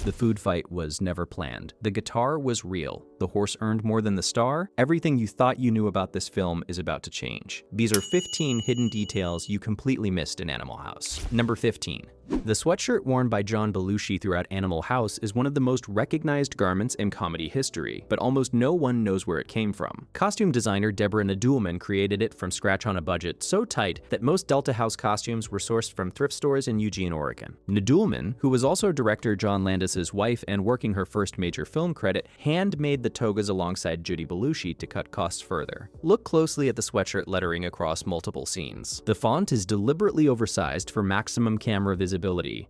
The food fight was never planned. The guitar was real. The horse earned more than the star. Everything you thought you knew about this film is about to change. These are 15 hidden details you completely missed in Animal House. Number 15. The sweatshirt worn by John Belushi throughout Animal House is one of the most recognized garments in comedy history, but almost no one knows where it came from. Costume designer Deborah Nadoolman created it from scratch on a budget so tight that most Delta House costumes were sourced from thrift stores in Eugene, Oregon. Nadoolman, who was also director John Landis' wife and working her first major film credit, handmade the togas alongside Judy Belushi to cut costs further. Look closely at the sweatshirt lettering across multiple scenes. The font is deliberately oversized for maximum camera visibility.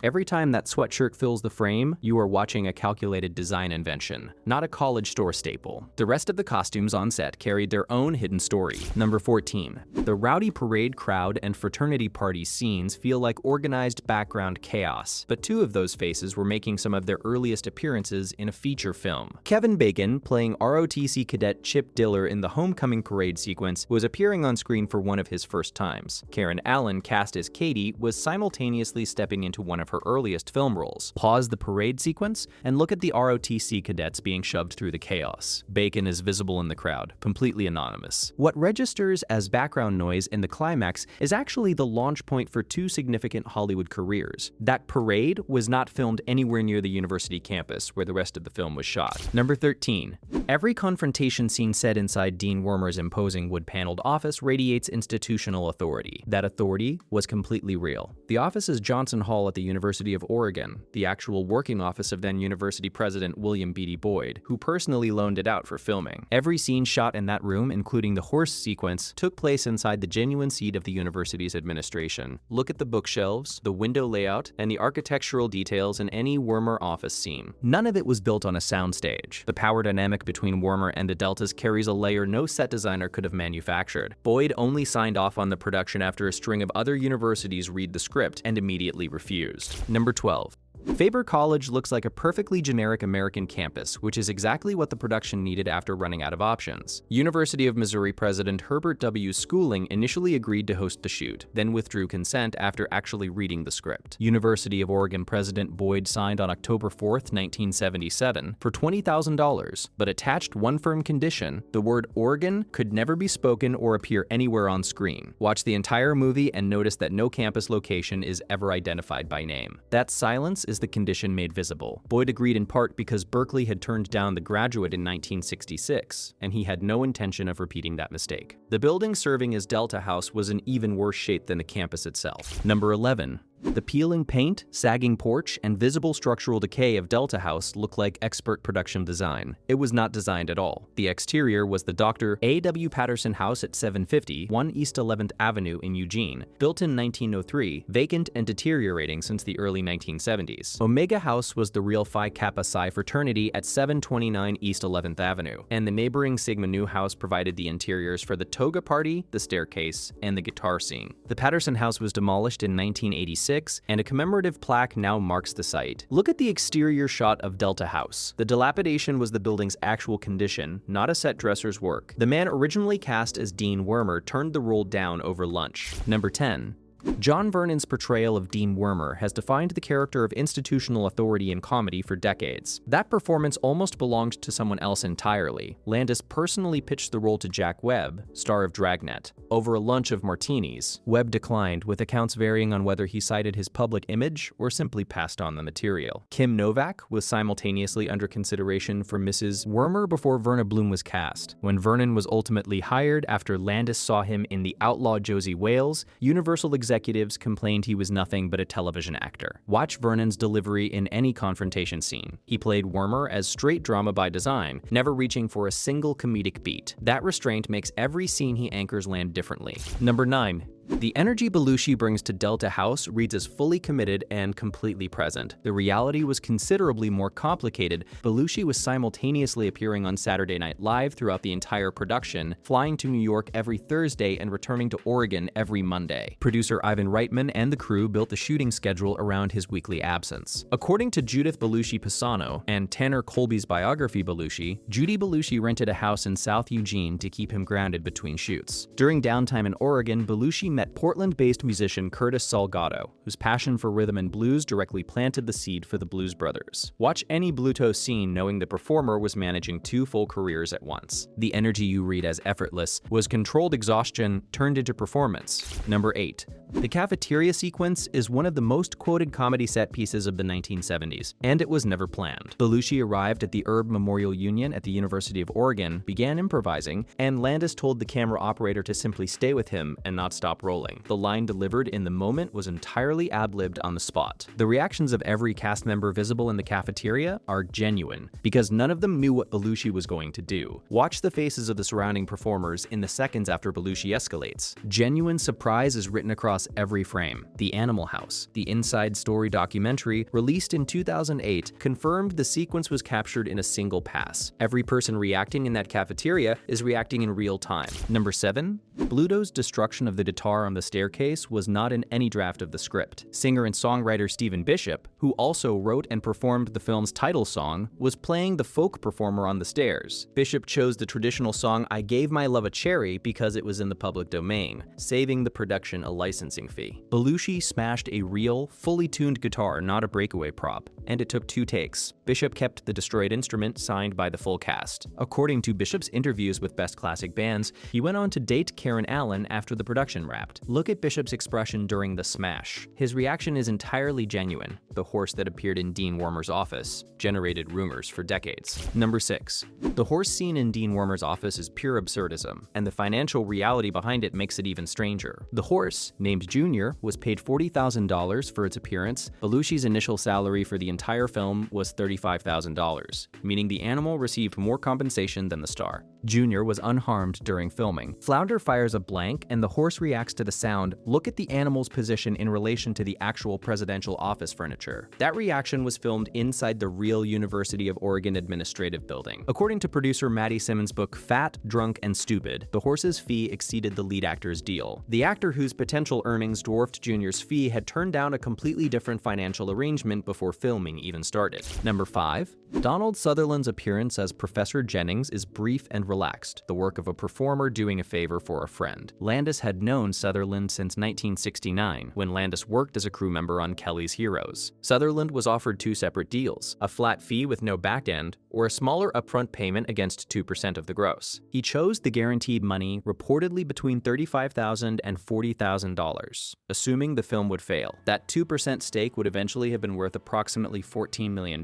Every time that sweatshirt fills the frame, you are watching a calculated design invention, not a college store staple. The rest of the costumes on set carried their own hidden story. Number 14. The rowdy parade crowd and fraternity party scenes feel like organized background chaos, but two of those faces were making some of their earliest appearances in a feature film. Kevin Bacon, playing ROTC cadet Chip Diller in the homecoming parade sequence, was appearing on screen for one of his first times. Karen Allen, cast as Katie, was simultaneously stepping into one of her earliest film roles. Pause the parade sequence and look at the ROTC cadets being shoved through the chaos. Bacon is visible in the crowd, completely anonymous. What registers as background noise in the climax is actually the launch point for two significant Hollywood careers. That parade was not filmed anywhere near the university campus where the rest of the film was shot. Number 13. Every confrontation scene set inside Dean Wormer's imposing wood-paneled office radiates institutional authority. That authority was completely real. The office is Johnson Hall at the University of Oregon, the actual working office of then University President William Beaty Boyd, who personally loaned it out for filming. Every scene shot in that room, including the horse sequence, took place inside the genuine seat of the university's administration. Look at the bookshelves, the window layout, and the architectural details in any Wormer office scene. None of it was built on a soundstage. The power dynamic between Wormer and the Deltas carries a layer no set designer could have manufactured. Boyd only signed off on the production after a string of other universities read the script and immediately refused. Number 12. Faber College looks like a perfectly generic American campus, which is exactly what the production needed after running out of options. University of Missouri President Herbert W. Schooling initially agreed to host the shoot, then withdrew consent after actually reading the script. University of Oregon President Boyd signed on October 4, 1977, for $20,000, but attached one firm condition: the word Oregon could never be spoken or appear anywhere on screen. Watch the entire movie and notice that no campus location is ever identified by name. That silence is the condition made visible. Boyd agreed in part because Berkeley had turned down The Graduate in 1966, and he had no intention of repeating that mistake. The building serving as Delta House was in even worse shape than the campus itself. Number 11. The peeling paint, sagging porch, and visible structural decay of Delta House look like expert production design. It was not designed at all. The exterior was the Dr. A.W. Patterson House at 750 1 East 11th Avenue in Eugene, built in 1903, vacant and deteriorating since the early 1970s. Omega House was the real Phi Kappa Psi fraternity at 729 East 11th Avenue, and the neighboring Sigma Nu House provided the interiors for the toga party, the staircase, and the guitar scene. The Patterson House was demolished in 1986, and a commemorative plaque now marks the site. Look at the exterior shot of Delta House. The dilapidation was the building's actual condition, not a set dresser's work. The man originally cast as Dean Wormer turned the role down over lunch. Number 10. John Vernon's portrayal of Dean Wormer has defined the character of institutional authority in comedy for decades. That performance almost belonged to someone else entirely. Landis personally pitched the role to Jack Webb, star of Dragnet, over a lunch of martinis. Webb declined, with accounts varying on whether he cited his public image or simply passed on the material. Kim Novak was simultaneously under consideration for Mrs. Wormer before Verna Bloom was cast. When Vernon was ultimately hired after Landis saw him in The Outlaw Josie Wales, Universal executives complained he was nothing but a television actor. Watch Vernon's delivery in any confrontation scene. He played Wormer as straight drama by design, never reaching for a single comedic beat. That restraint makes every scene he anchors land differently. Number 9. The energy Belushi brings to Delta House reads as fully committed and completely present. The reality was considerably more complicated. Belushi was simultaneously appearing on Saturday Night Live throughout the entire production, flying to New York every Thursday and returning to Oregon every Monday. Producer Ivan Reitman and the crew built the shooting schedule around his weekly absence. According to Judith Belushi Pisano and Tanner Colby's biography Belushi, Judy Belushi rented a house in South Eugene to keep him grounded between shoots. During downtime in Oregon, Belushi met Portland-based musician Curtis Salgado, whose passion for rhythm and blues directly planted the seed for the Blues Brothers. Watch any Bluto scene knowing the performer was managing 2 full careers at once. The energy you read as effortless was controlled exhaustion turned into performance. Number 8. The cafeteria sequence is one of the most quoted comedy set pieces of the 1970s, and it was never planned. Belushi arrived at the Herb Memorial Union at the University of Oregon, began improvising, and Landis told the camera operator to simply stay with him and not stop rolling. The line delivered in the moment was entirely ad-libbed on the spot. The reactions of every cast member visible in the cafeteria are genuine, because none of them knew what Belushi was going to do. Watch the faces of the surrounding performers in the seconds after Belushi escalates. Genuine surprise is written across every frame. The Animal House, the Inside Story documentary, released in 2008, confirmed the sequence was captured in a single pass. Every person reacting in that cafeteria is reacting in real time. Number 7. Bluto's destruction of the guitar on the staircase was not in any draft of the script. Singer and songwriter Stephen Bishop, who also wrote and performed the film's title song, was playing the folk performer on the stairs. Bishop chose the traditional song I Gave My Love a Cherry because it was in the public domain, saving the production a licensing fee. Belushi smashed a real, fully tuned guitar, not a breakaway prop, and it took 2 takes. Bishop kept the destroyed instrument signed by the full cast. According to Bishop's interviews with Best Classic Bands, he went on to date Karen Allen after the production wrapped. Look at Bishop's expression during the smash. His reaction is entirely genuine. The horse that appeared in Dean Wormer's office generated rumors for decades. Number 6. The horse scene in Dean Wormer's office is pure absurdism, and the financial reality behind it makes it even stranger. The horse, named Junior, was paid $40,000 for its appearance. Belushi's initial salary for the entire film was $35,000, meaning the animal received more compensation than the star. Junior was unharmed during filming. Flounder fires a blank and the horse reacts to the sound. Look at the animal's position in relation to the actual presidential office furniture. That reaction was filmed inside the real University of Oregon administrative building. According to producer Maddie Simmons' book Fat, Drunk, and Stupid, the horse's fee exceeded the lead actor's deal. The actor whose potential earnings dwarfed Junior's fee had turned down a completely different financial arrangement before filming even started. Number 5. Donald Sutherland's appearance as Professor Jennings is brief and relaxed, the work of a performer doing a favor for a friend. Landis had known Sutherland since 1969, when Landis worked as a crew member on Kelly's Heroes. Sutherland was offered 2 separate deals, a flat fee with no back end, or a smaller upfront payment against 2% of the gross. He chose the guaranteed money, reportedly between $35,000 and $40,000, assuming the film would fail. That 2% stake would eventually have been worth approximately $14 million.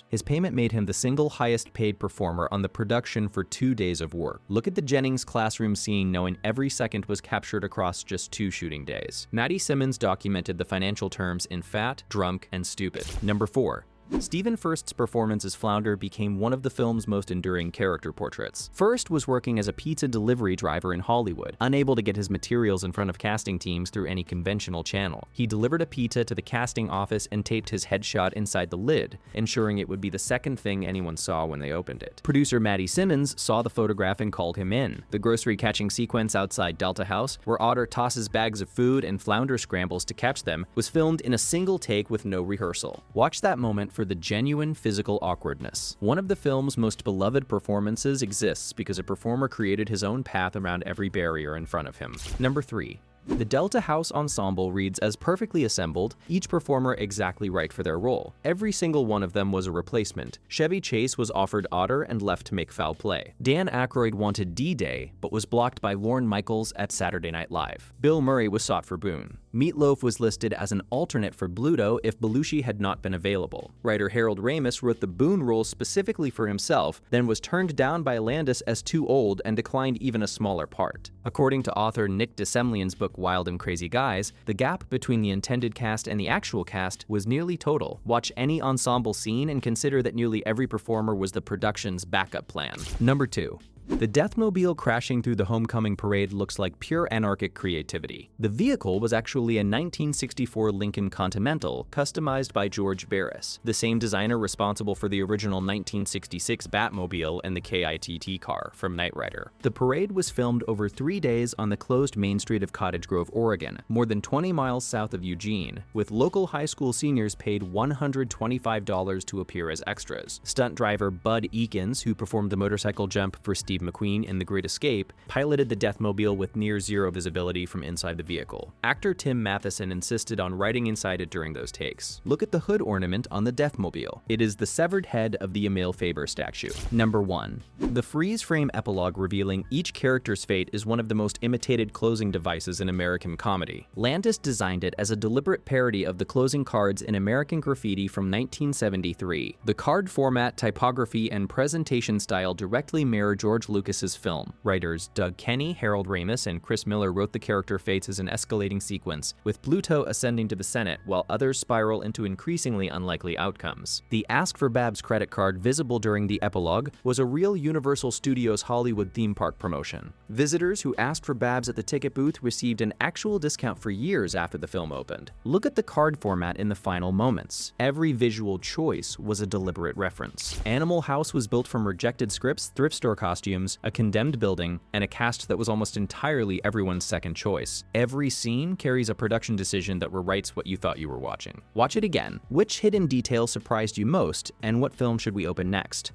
His payment made him the single highest paid performer on the production for 2 days of work. Look at the Jennings classroom scene knowing every second was captured across just 2 shooting days. Maddie Simmons documented the financial terms in Fat, Drunk, and Stupid. Number 4. Stephen Furst's performance as Flounder became one of the film's most enduring character portraits. Furst was working as a pizza delivery driver in Hollywood, unable to get his materials in front of casting teams through any conventional channel. He delivered a pizza to the casting office and taped his headshot inside the lid, ensuring it would be the second thing anyone saw when they opened it. Producer Maddie Simmons saw the photograph and called him in. The grocery catching sequence outside Delta House, where Otter tosses bags of food and Flounder scrambles to catch them, was filmed in a single take with no rehearsal. Watch that moment for the genuine physical awkwardness. One of the film's most beloved performances exists because a performer created his own path around every barrier in front of him. Number 3. The Delta House ensemble reads as perfectly assembled, each performer exactly right for their role. Every single one of them was a replacement. Chevy Chase was offered Otter and left to make foul play. Dan Aykroyd wanted D-Day, but was blocked by Lorne Michaels at Saturday Night Live. Bill Murray was sought for Boone. Meatloaf was listed as an alternate for Bluto if Belushi had not been available. Writer Harold Ramis wrote the Boone role specifically for himself, then was turned down by Landis as too old and declined even a smaller part. According to author Nick DeSemlian's book Wild and Crazy Guys, the gap between the intended cast and the actual cast was nearly total. Watch any ensemble scene and consider that nearly every performer was the production's backup plan. Number 2. The Deathmobile crashing through the homecoming parade looks like pure anarchic creativity. The vehicle was actually a 1964 Lincoln Continental, customized by George Barris, the same designer responsible for the original 1966 Batmobile and the KITT car from Knight Rider. The parade was filmed over 3 days on the closed main street of Cottage Grove, Oregon, more than 20 miles south of Eugene, with local high school seniors paid $125 to appear as extras. Stunt driver Bud Eakins, who performed the motorcycle jump for Steve Steve McQueen in The Great Escape, piloted the Deathmobile with near-zero visibility from inside the vehicle. Actor Tim Matheson insisted on writing inside it during those takes. Look at the hood ornament on the Deathmobile. It is the severed head of the Emil Faber statue. Number 1. The freeze-frame epilogue revealing each character's fate is one of the most imitated closing devices in American comedy. Landis designed it as a deliberate parody of the closing cards in American Graffiti from 1973. The card format, typography, and presentation style directly mirror George Lucas's film. Writers Doug Kenney, Harold Ramis, and Chris Miller wrote the character fates as an escalating sequence, with Bluto ascending to the Senate while others spiral into increasingly unlikely outcomes. The Ask for Babs credit card visible during the epilogue was a real Universal Studios Hollywood theme park promotion. Visitors who asked for Babs at the ticket booth received an actual discount for years after the film opened. Look at the card format in the final moments. Every visual choice was a deliberate reference. Animal House was built from rejected scripts, thrift store costumes, a condemned building, and a cast that was almost entirely everyone's second choice. Every scene carries a production decision that rewrites what you thought you were watching. Watch it again. Which hidden detail surprised you most, and what film should we open next?